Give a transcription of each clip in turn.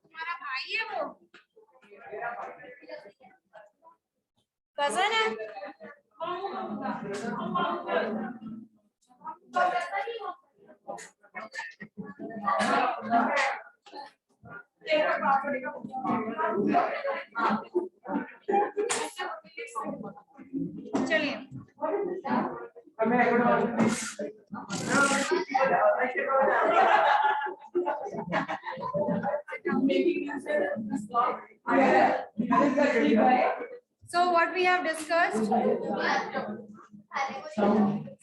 तुम्हारा भाई है वो, कजन है? चलिए so what we have discussed,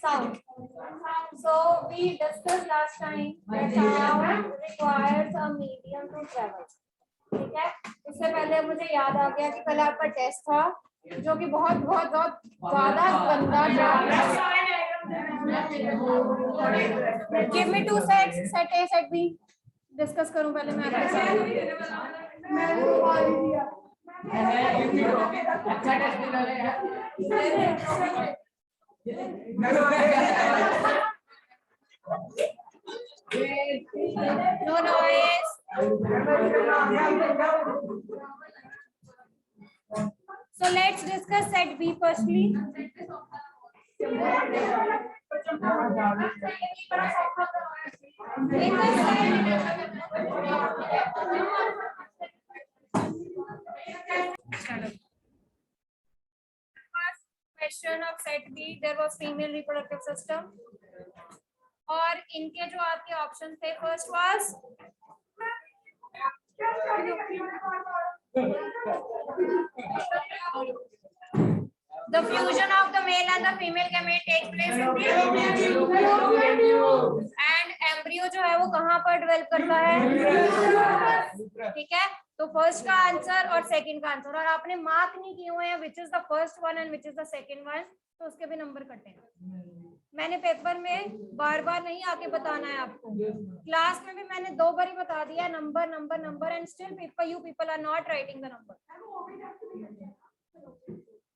sound. So we discussed last time that sound requires a medium to travel. ठीक है, इससे पहले मुझे याद आ गया कि कल आपका टेस्ट था जो कि बहुत बहुत बहुत ज्यादा गंदा था। Give me 2 sets, set A, set B. Discuss करूं पहले मैं आपके साथ। अच्छा टेस्ट दे रहे हैं। No noise. So let's discuss set B firstly. In the first question of set B, there was female reproductive system. और इनके जो आपके ऑप्शन थे, first was the fusion of the male and the female gamete takes place in the and embryo जो है वो कहाँ पर डेवलप करता है, ठीक है। तो फर्स्ट का आंसर और सेकंड का आंसर, और आपने मार्क नहीं किए हुए हैं which is the first one and which is the second one, तो उसके भी नंबर कटे हैं। मैंने पेपर में बार बार नहीं आके बताना है आपको, क्लास में भी मैंने 2 बार ही बता दिया number number number, and still you people are not writing the number.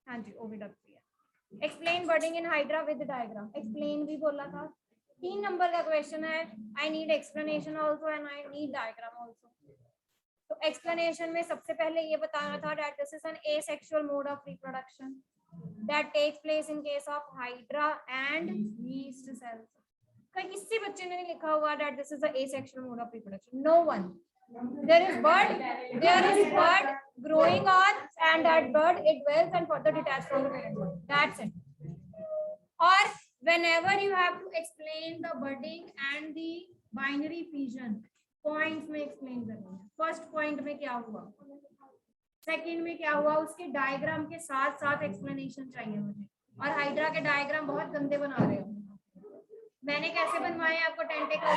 हाँ जी, ओवीडब्ल्यू है। Explain budding in Hydra with diagram, explain भी बोला था। 3 नंबर का क्वेश्चन है, I need explanation also and I need diagram also. तो explanation में सबसे पहले ये बताना था that this is an asexual mode of reproduction that takes place in case of hydra and yeast cells. कहीं किसी बच्चे ने नहीं लिखा हुआ that this is the asexual mode of reproduction. No one. There is bud growing on, and that bud it dwells and further detached from the parent body. That's it. Or whenever you have to explain the budding and the binary fission, points में explain करना है। First point में क्या हुआ, second में क्या हुआ, उसके डायग्राम के साथ साथ एक्सप्लेनेशन चाहिए मुझे। और हाइड्रा के डायग्राम बहुत गंदे बना रहे हो, मैंने कैसे बनवाए आपको tentacle,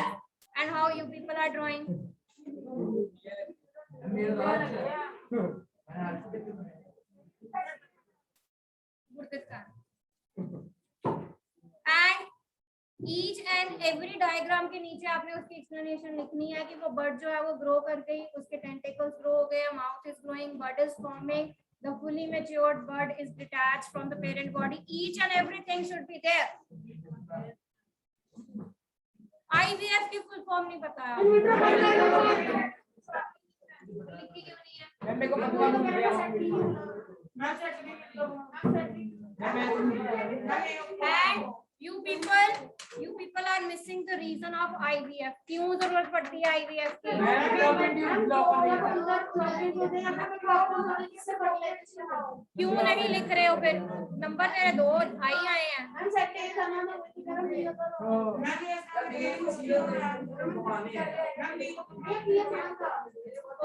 and how you people are drawing. And each and every diagram के नीचे आपने उसकी एक्सप्लेनेशन लिखनी है कि वो बर्ड जो है वो ग्रो कर गई, उसके टेंटेकल्स ग्रो हो गए, mouth is growing, bird is forming, the fully matured bird is detached from the parent body, each and everything should be there. IVF की फुल फॉर्म नहीं पता है, लिखी क्यों नहीं है? मेरे को पता है। You people are missing the reason of IVF. क्यों जरूरत पड़ती है IVF की? क्यों नहीं लिख रहे हो फिर? नंबर तेरे 2 भाई आए हैं।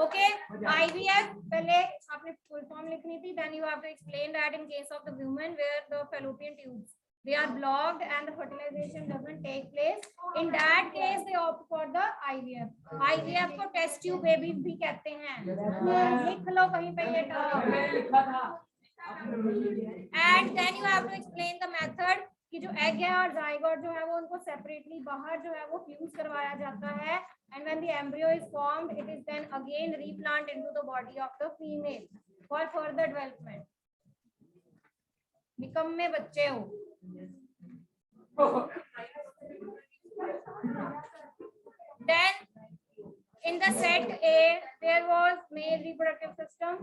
Okay, IVF पहले आपने फुल फॉर्म लिखनी थी, then you have to explain that in case of the woman where the fallopian tubes they are blocked and the fertilization doesn't take place, in that case they opt for the IVF. IVF को test tube baby भी कहते हैं, लिख लो कहीं पे ये term. And then you have to explain the method कि जो एग है और जाइगोट जो है वो उनको सेपरेटली बाहर जो है वो फ्यूज करवाया जाता है, and when the embryo is formed it is then again replant into the body of the female for further development. निकम्मे बच्चे हो। Then in the set A there was male reproductive system.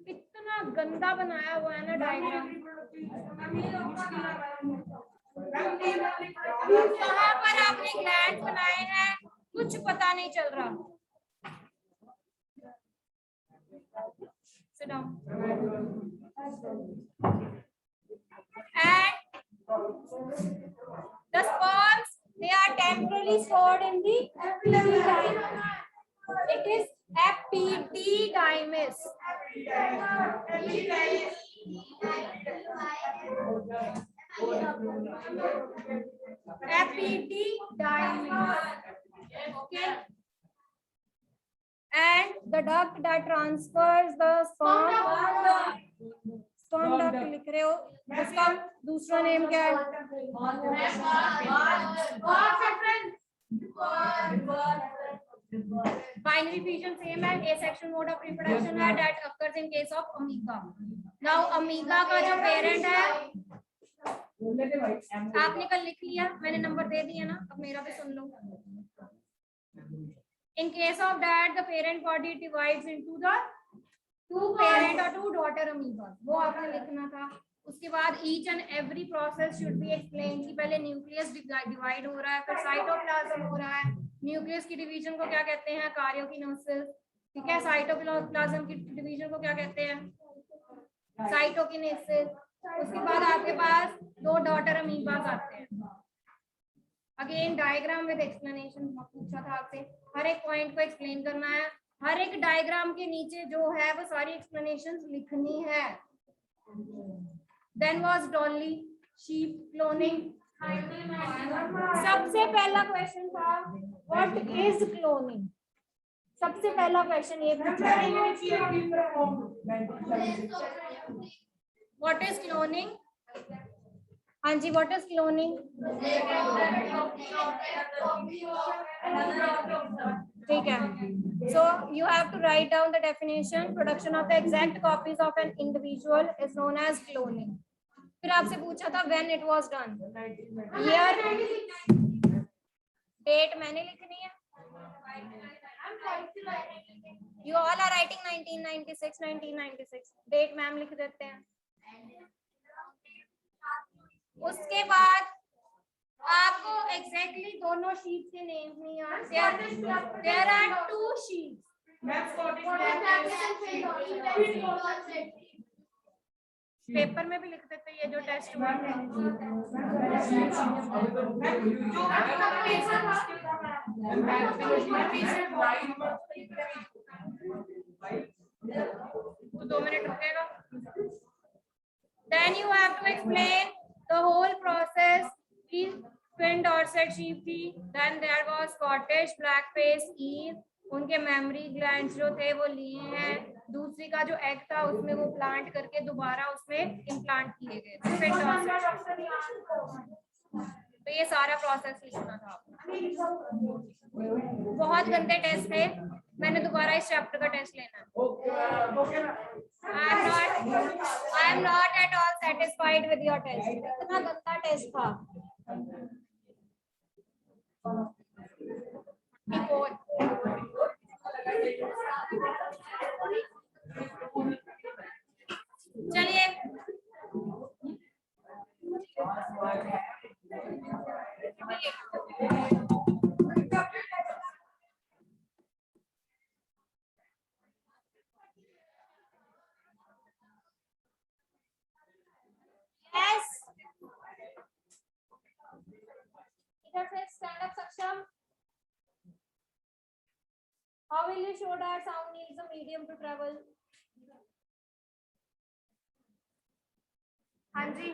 कितना गंदा बनाया हुआ है ना डायग्राम। कहाँ पर आपने ग्लैंड बनाए हैं कुछ पता नहीं चल रहा। Sit down. And the sperms, they are temporarily stored in the epididymis. It is epididymis. Epididymis. Okay. And the duct that transfers the sperm duct लिख रहे हो, उसका दूसरा नेम क्या है? Binary fission same है, asexual mode of reproduction है, that occurs in case of amoeba. Now amoeba का जो parent है, आपने कल लिख लिया, मैंने नंबर दे दिया ना, अब मेरा भी सुन लो. In case of that, the parent body divides into the two parent or two daughter amoeba. वो आपने लिखना था. उसके बाद each and every process should be explained कि पहले न्यूक्लियस डिवाइड हो रहा है, फिर साइटोप्लाज्म हो रहा है. न्यूक्लियस की डिवीजन को क्या कहते हैं? कार्योकिनेसिस. ठीक है. साइटोप्लाज्म की डिवीजन को क्या कहते हैं? साइटोकिनेसिस. उसके बाद आपके पास दो डॉटर अमीबास आते हैं. अगेन डायग्राम विद एक्सप्लेनेशन पूछा था आपसे, हर एक पॉइंट को एक्सप्लेन करना है. हर एक डायग्राम के नीचे जो है वो सारी एक्सप्लेनेशंस लिखनी है. Then was Dolly sheep cloning. सबसे पहला क्वेश्चन था व्हाट इज क्लोनिंग. सबसे पहला क्वेश्चन ये पूछा है व्हाट इज क्लोनिंग. हाँ जी, व्हाट इज क्लोनिंग. ठीक है. So you have to write down the definition. Production of the exact copies of an individual is known as cloning. फिर आपसे पूछा था when it was done. Year, date मैंने लिखनी है. You all are writing 1996, 1996. Date ma'am लिख देते हैं. उसके बाद आपको एग्जैक्टली दोनों शीट्स के नेम नहीं याद. There are two sheets. Paper में भी लिख देते ये जो टेस्ट हुआ है. तो 2 मिनट रुकेगा. Then you have to explain the whole process. Twin Dorset sheep थी. Then there was Scottish blackface Eve. उनके मेमोरी ग्लैंड्स जो थे वो लिए हैं. दूसरी का जो एग था उसमें वो प्लांट करके दोबारा उसमें इम्प्लांट किए गए थे. तो ये सारा प्रोसेस लिखना था. बहुत गंदे टेस्ट थे. मैंने दोबारा इस चैप्टर का टेस्ट लेना है. I am not at all satisfied with your test. इतना गंदा टेस्ट था. चलिए इधर से स्टैंड अप सक्षम. How will you show that sound needs a medium to travel? हाँ जी.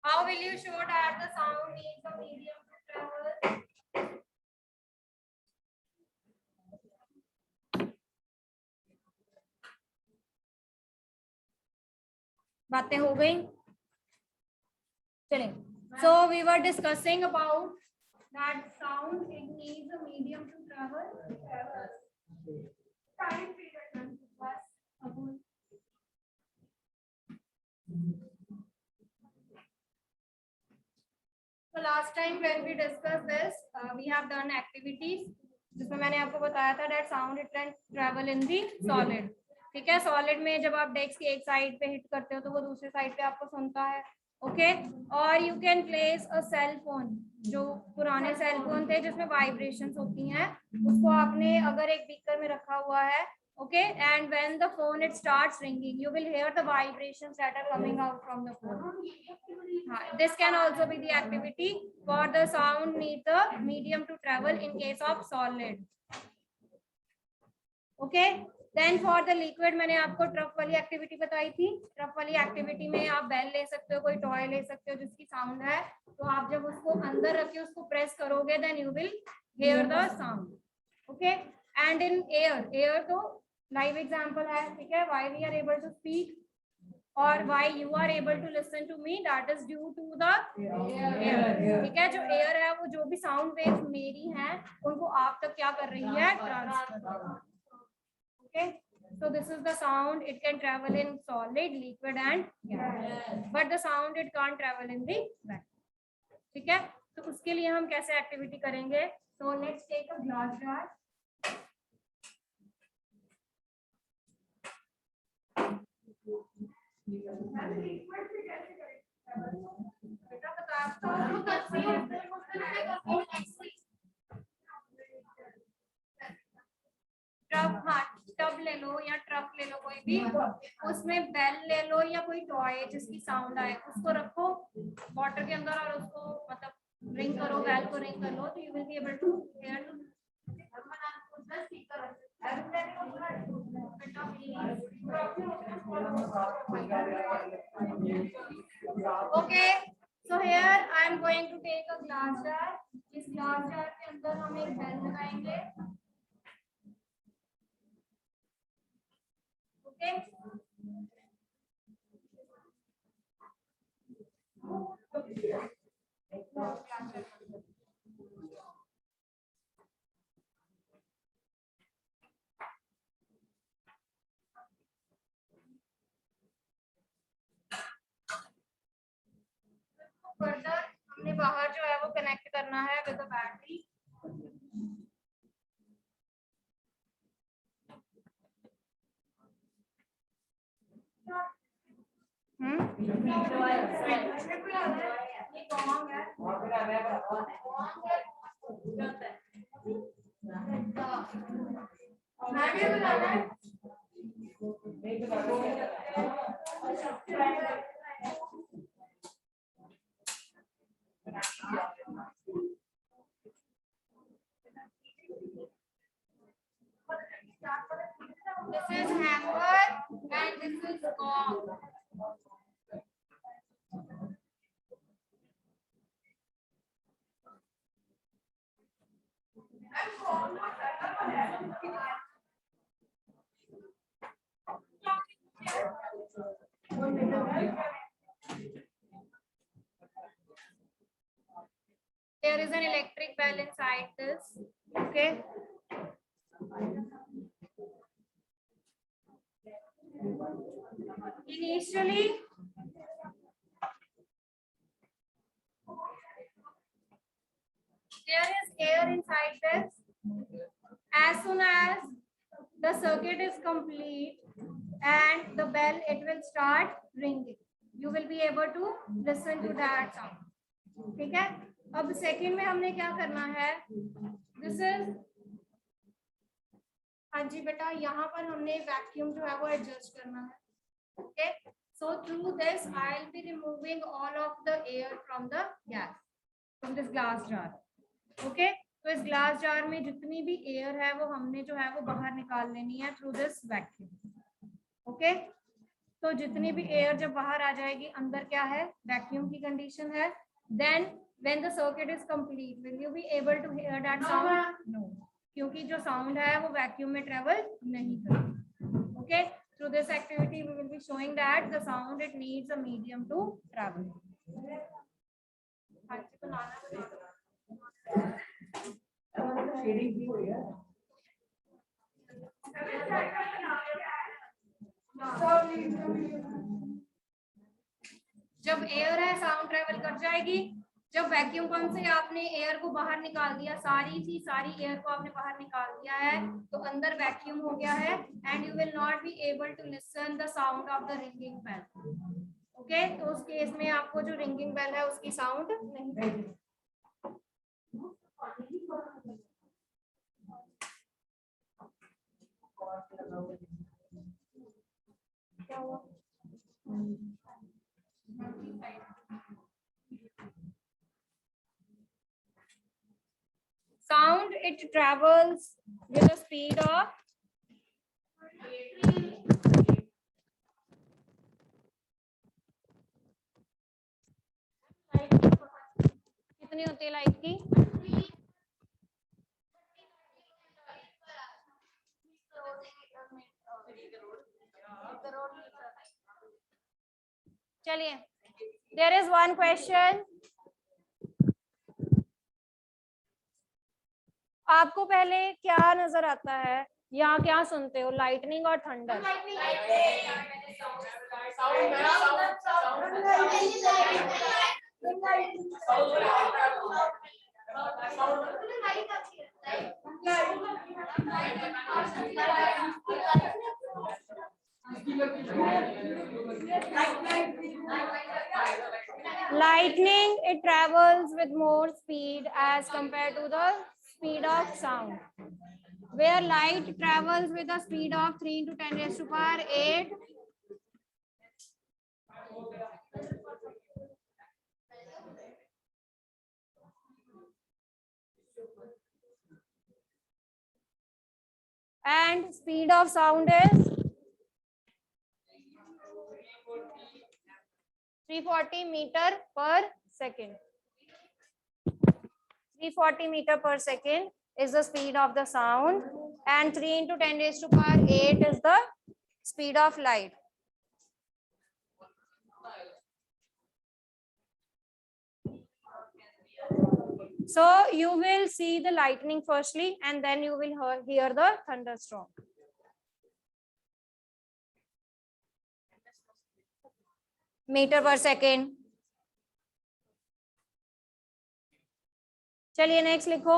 How will you show that the sound needs a medium to travel? बातें हो गई. चलें. So we were discussing about that sound it needs a medium to travel. Time period bus abun. time when we discussed this, we have done activities जिसमें मैंने आपको बताया था that sound it can travel in the solid. ठीक है, solid में जब आप डेस्क की एक साइड पे हिट करते हो तो वो दूसरी साइड पे आपको सुनता है. ओके, और you can place a cell phone. जो पुराने सेल फोन थे जिसमें वाइब्रेशंस होती हैं, उसको आपने अगर एक बीकर में रखा हुआ है, okay, and when the phone it starts ringing, you will hear the vibrations that are coming out from the phone. This can also be the activity for the sound need the medium to travel in case of solid. Okay, then for the liquid मैंने आपको trough वाली activity बताई थी. Trough वाली activity में आप bell ले सकते हो, कोई टॉय ले सकते हो जिसकी साउंड है, तो आप जब उसको अंदर रख के उसको प्रेस करोगे then you will hear the sound. Okay, and in air तो लाइव एग्जाम्पल है. ठीक है, why we are able to speak or why you are able to listen to me, that is due to the air. ठीक है, जो air है वो जो भी साउंड वेव्स मेरी हैं उनको आप तक क्या कर रही है, transfer. Okay, so this is the sound. It can travel in solid, liquid and gas, but the sound it can't travel in the vacuum. ठीक है, तो उसके लिए हम कैसे एक्टिविटी करेंगे. So let's take a glass jar. Tub ले लो या ट्रफ ले लो, कोई भी, उसमें बेल ले लो या कोई टॉय जिसकी साउंड आए, उसको रखो वाटर के अंदर और उसको मतलब रिंग करो, बेल को रिंग कर लो, तो you will be able to hear. Okay, so here I am going to take a glass jar. इस glass jar के अंदर हम एक बेल लगाएंगे. Okay. फर्दर हमने बाहर जो है वो कनेक्ट करना है with the battery. This is hammer and this is gong. There is an electric bell inside this. Okay. Initially, there is air inside this. As soon as the circuit is complete and the bell, it will start ringing. You will be able to listen to that sound. ठीक है, अब second में हमने क्या करना है. This is, हाँ जी बेटा, यहाँ पर हमने वैक्यूम जो है वो एडजस्ट करना है. Okay, so through this I'll be removing all of the air from the gas, from this glass jar. Okay, तो इस ग्लास जार में जितनी भी एयर है वो हमने जो है वो बाहर निकाल लेनी है थ्रू दिस वैक्यूम. ओके, तो जितनी भी एयर जब बाहर आ जाएगी, अंदर क्या है, वैक्यूम की कंडीशन है. Then when the circuit is complete, will you be able to hear that sound? No, क्योंकि जो साउंड है वो वैक्यूम में ट्रेवल नहीं करेगी. Okay, through this activity we will be showing that the sound it needs a medium to travel. जब air है sound travel कर जाएगी, जब वैक्यूम पंप से आपने एयर को बाहर निकाल दिया, सारी एयर को आपने बाहर निकाल दिया है, तो अंदर वैक्यूम हो गया है and you will not be able to listen the sound of the ringing bell. Okay, तो उस केस में आपको जो रिंगिंग बेल है उसकी साउंड नहीं आएगी। क्या हुआ? Sound, it travels with a speed of कितनी होती है लाइट की? चलिए, there is one question. आपको पहले क्या नजर आता है या क्या सुनते हो, लाइटनिंग और thunder? Lightning, it travels with more speed as compared to the speed of sound. Where light travels with a speed of 3 into 10 raised to power 8. And speed of sound is 340 meter per second. 340 meter per second is the speed of the sound, and 3 into 10 raised to power 8 is the speed of light. So you will see the lightning firstly, and then you will hear the thunderstorm. Meter per second. चलिए next लिखो.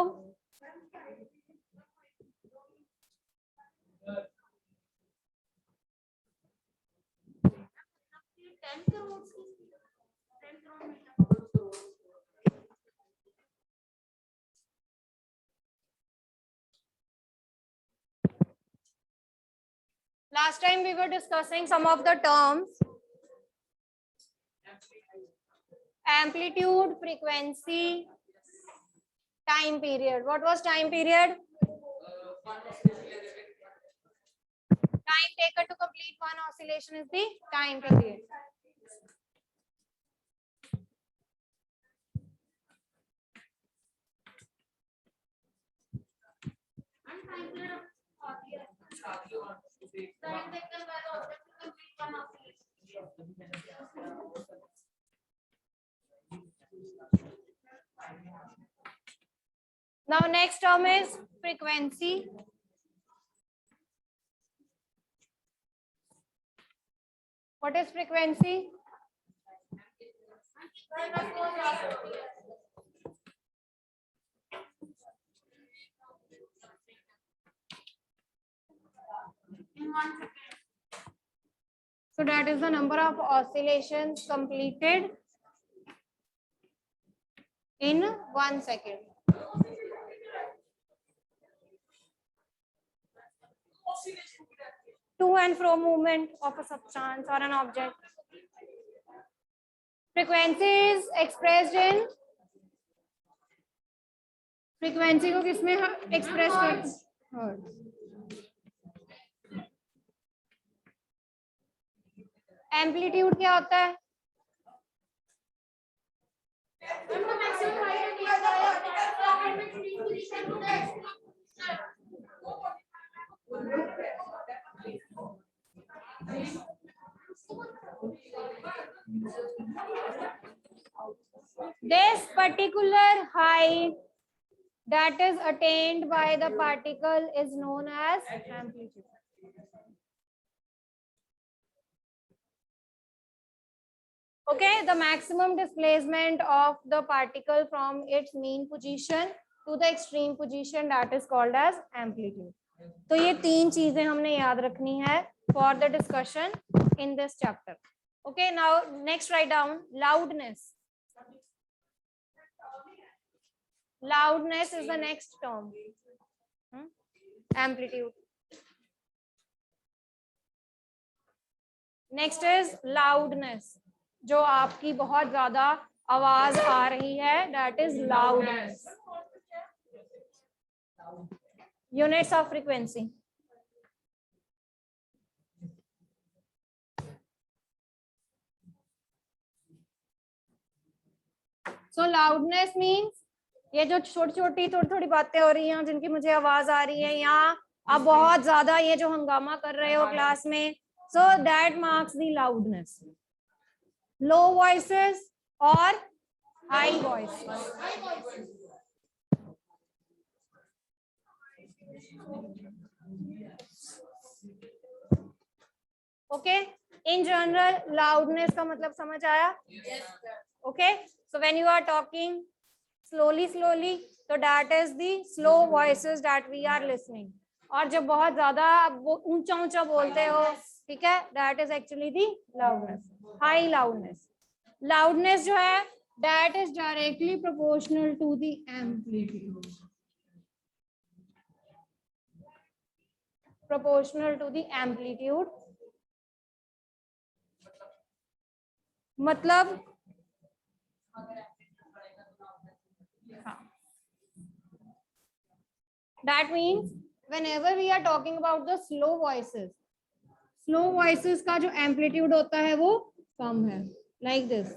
Last time we were discussing some of the terms. Amplitude, frequency, time period. What was time period? Time taken to complete one oscillation is the time period. Now next term is frequency. What is frequency? So that is the number of oscillations completed in 1 second. To and fro movement of a substance or an object. Frequency is expressed in, frequency को किसमें express करते हैं? Amplitude क्या होता है? This particular height that is attained by the particle is known as amplitude. Okay, the maximum displacement of the particle from its mean position to the extreme position, that is called as amplitude. तो ये तीन चीजें हमने याद रखनी है for the discussion in this chapter. Okay, now next write down loudness. Loudness is the next term. Amplitude. Next is loudness. जो आपकी बहुत ज्यादा आवाज आ रही है, that is loudness. Units of frequency. So loudness means ये जो छोटी छोटी बातें हो रही हैं जिनकी मुझे आवाज आ रही है, यहाँ आप बहुत ज्यादा ये जो हंगामा कर रहे हो क्लास में, so that marks the loudness. Low voices or high voices. Okay, in general loudness का मतलब समझ आया? Okay, so when you are talking slowly so that is the slow voices that we are listening. और जब बहुत ज्यादा ऊंचा बोलते हो, ठीक है, that is actually the loudness. High loudness. Loudness जो है that is directly proportional to the amplitude. Proportional to the amplitude. मतलब that means whenever we are talking about the slow voices का जो amplitude होता है वो कम है, like this.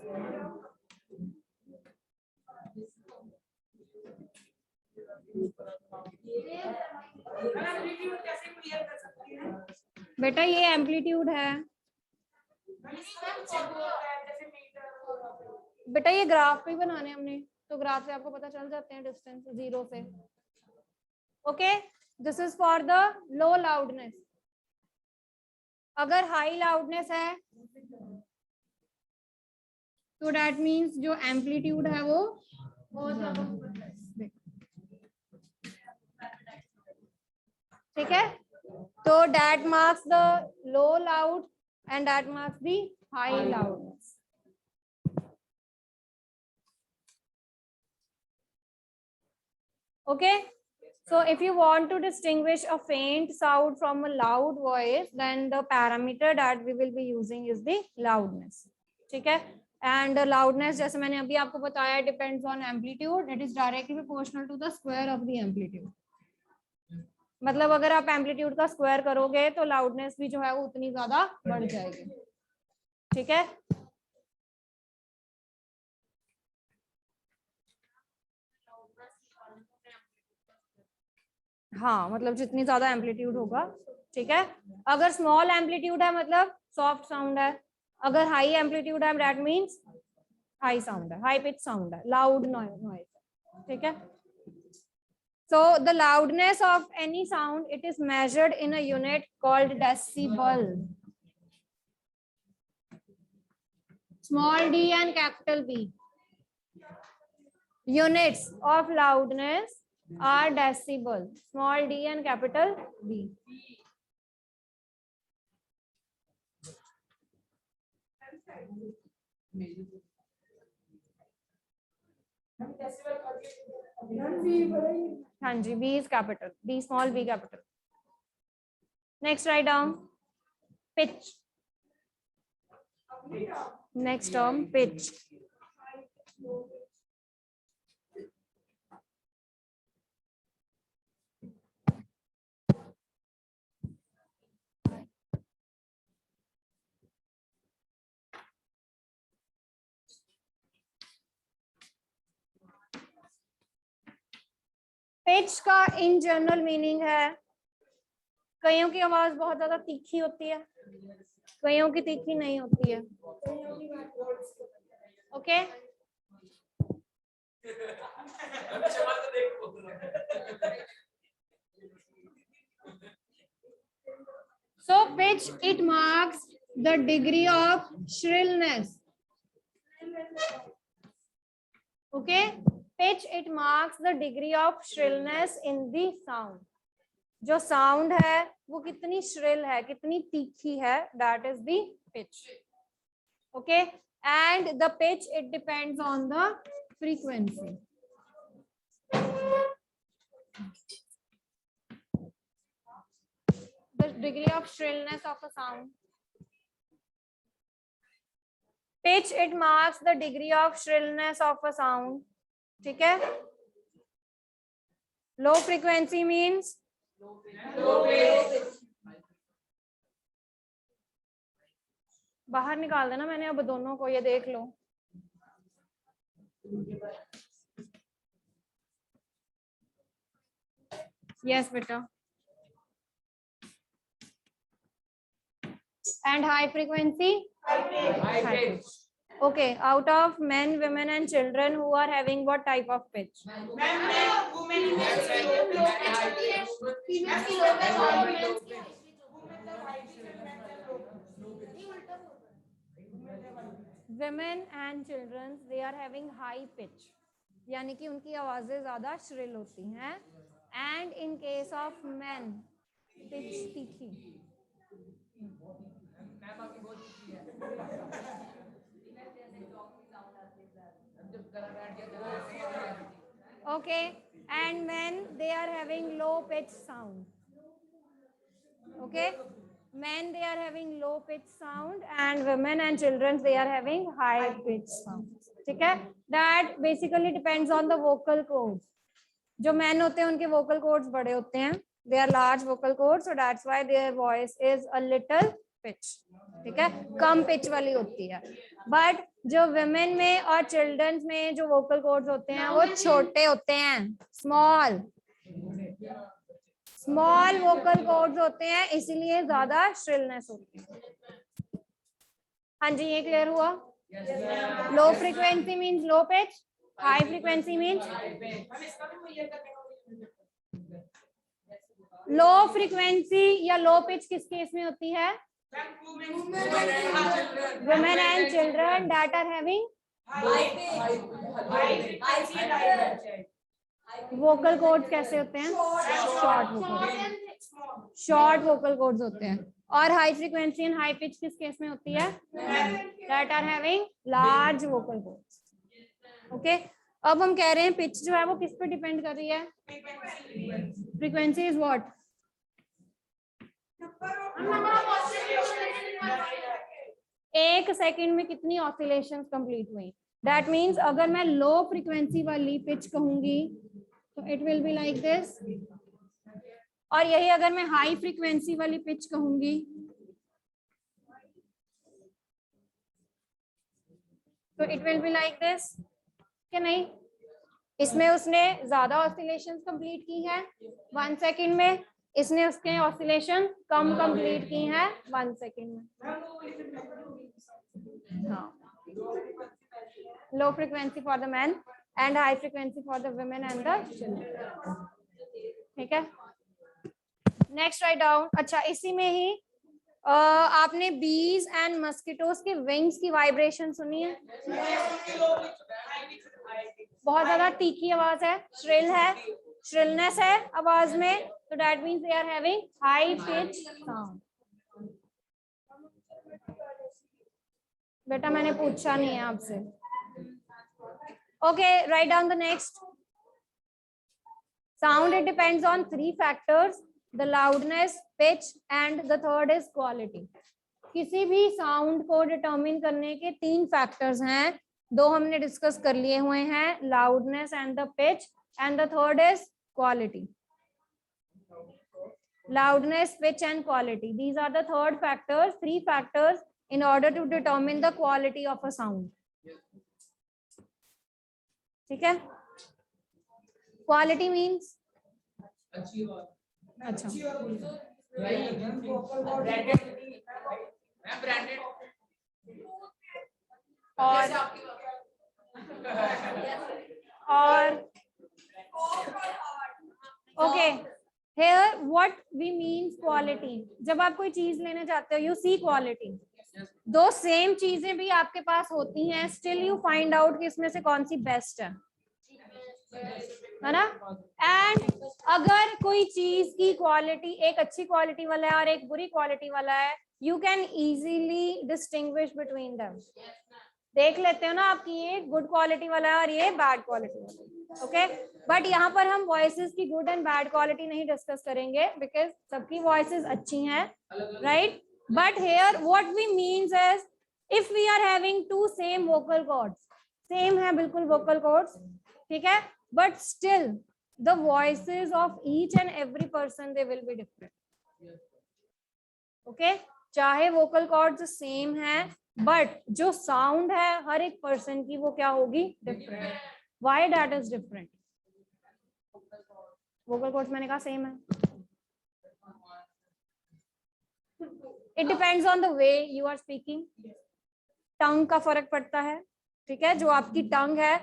बेटा ये amplitude है, बेटा ये ग्राफ भी बनाने हमने, तो ग्राफ से आपको पता चल जाते हैं डिस्टेंस 0 से. Okay, this is for the low loudness. अगर high loudness है तो that means जो amplitude है वो ठीक है, तो that marks the low loud and that marks the high loudness. Okay, so if you want to distinguish a faint sound from a loud voice, then the parameter that we will be using is the loudness. ठीक है, and the loudness जैसे मैंने अभी आपको बताया depends on amplitude. It is directly proportional to the square of the amplitude. मतलब अगर आप एम्पलीट्यूड का स्क्वायर करोगे तो लाउडनेस भी जो है वो उतनी ज्यादा बढ़ जाएगी. ठीक है, हाँ, मतलब जितनी ज्यादा एम्पलीट्यूड होगा. ठीक है, अगर स्मॉल एम्पलीट्यूड है मतलब सॉफ्ट साउंड है, अगर हाई एम्पलीट्यूड है दैट मींस हाई साउंड है, हाई पिच साउंड है, लाउड नॉइज. ठीक है, so the loudness of any sound, it is measured in a unit called decibel. Small d and capital B. Units of loudness are decibel. Small d and capital B. हाँ जी, B is capital, B small b capital. Next write down pitch. Next term pitch. Pitch का in general meaning है, कईयों की आवाज बहुत ज्यादा तीखी होती है, कईयों की तीखी नहीं होती है. Okay, so pitch, it marks the degree of shrillness. Okay, pitch it marks the degree of shrillness in the sound. जो साउंड है वो कितनी श्रिल है, कितनी तीखी है, that is the pitch. Okay, and the pitch it depends on the frequency. The degree of shrillness of a sound. Pitch it marks the degree of shrillness of a sound. ठीक है. Low frequency means low pitch. बाहर निकाल देना मैंने अब दोनों को, ये देख लो. Yes बेटा. And high frequency? High pitch. Okay, out of men, women and children who are having what type of pitch? Women and children, they are having high pitch. यानी कि उनकी आवाजें ज्यादा श्रिल होती हैं. And in case of men, pitch तीखी. Okay, and men they are having low pitch sound. Okay, men they are having low pitch sound and women and children they are having high pitch sound. ठीक है, that basically depends on the vocal cords. जो men होते हैं उनके vocal cords बड़े होते हैं, they are large vocal cords, so that's why their voice is a little pitch. ठीक है, कम pitch वाली होती है. But जो women में और children में जो vocal cords होते हैं वो छोटे होते हैं, small vocal cords होते हैं, इसीलिए ज्यादा shrillness होती है. हाँ जी, ये clear हुआ? Low frequency means low pitch, high frequency means low frequency या low pitch किस केस में होती है? Women and children that are having vocal cords कैसे होते हैं? Short vocal cords होते हैं. और high frequency and high pitch किस केस में होती है? That are having large vocal cords. Okay, अब हम कह रहे हैं pitch जो है वो किस पे डिपेंड कर रही है? Frequency is what? एक सेकंड में कितनी ऑसिलेशंस कंप्लीट हुई. दैट मींस अगर मैं लो फ्रीक्वेंसी वाली पिच कहूंगी तो it will be like this, और यही अगर मैं हाई फ्रीक्वेंसी वाली पिच कहूंगी तो it will be like this. क्या नहीं? इसमें उसने ज्यादा ऑसिलेशंस कंप्लीट की हैं 1 सेकंड में, इसने उसके ऑसिलेशन कम कंप्लीट की हैं 1 सेकंड में. हाँ, low frequency for the man and high frequency for the women and the children. ठीक है, नेक्स्ट राइट डाउन. अच्छा, इसी में ही आपने बीज एंड मस्किटोज के विंग्स की वाइब्रेशन सुनी है? बहुत ज्यादा तीखी आवाज है, श्रिल है, श्रिलनेस है आवाज में, so that means they are having high pitch sound. बेटा मैंने पूछा नहीं है आपसे. Okay, write down the next. Sound it depends on 3 factors: the loudness, pitch, and the third is quality. किसी भी साउंड को डिटरमिन करने के 3 फैक्टर्स हैं, 2 हमने डिस्कस कर लिए हुए हैं, loudness and the pitch, and the third is quality. Loudness, pitch and quality, these are the third factors, 3 factors in order to determine the quality of a sound. ठीक है, quality means अच्छा और okay, here what we means quality. जब आप कोई चीज लेने जाते हो, you see quality. दो सेम चीजें भी आपके पास होती हैं, स्टिल यू फाइंड आउट कि इसमें से कौन सी बेस्ट है ना। एंड अगर कोई चीज की क्वालिटी एक अच्छी क्वालिटी वाला है और एक बुरी क्वालिटी वाला है, you can easily distinguish between them. देख लेते हो ना आपकी ये गुड क्वालिटी वाला है और ये बैड क्वालिटी वाला है, ओके। बट यहाँ पर हम वॉइसेस की गुड एंड बैड क्वालिटी नहीं डिस्कस करेंगे, बिकॉज सबकी वॉइसेस अच्छी हैं, right. But here what we means is, if we are having two same vocal cords, same है बिल्कुल वोकल कॉर्ड्स, ठीक है, but still the voices of each and every person they will be different, okay. चाहे vocal cords same है, but जो sound है हर एक पर्सन की वो क्या होगी, different. Why that is different? Vocal cords मैंने कहा सेम है, it depends on the way you are speaking, tongue का फर्क पड़ता है, ठीक है, जो आपकी टंग है,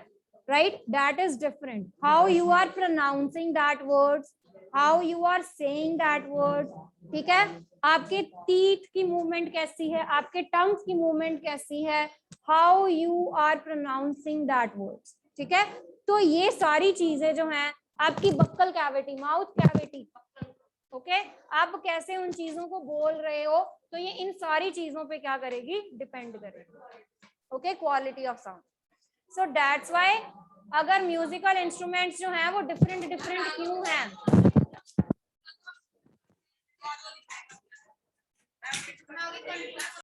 right, that is different, how you are pronouncing that words, how you are saying that words, ठीक है, आपके टीथ की मूवमेंट कैसी है, आपके टंग्स की मूवमेंट कैसी है, how you are pronouncing that words, ठीक है। तो ये सारी चीजें जो हैं, आपकी buccal cavity, mouth cavity, okay, आप कैसे उन चीजों को बोल रहे हो, तो ये इन सारी चीजों पे क्या करेगी, डिपेंड करेगी, okay, quality of sound. So that's why अगर म्यूजिकल इंस्ट्रूमेंट्स जो हैं वो डिफरेंट डिफरेंट क्यों हैं,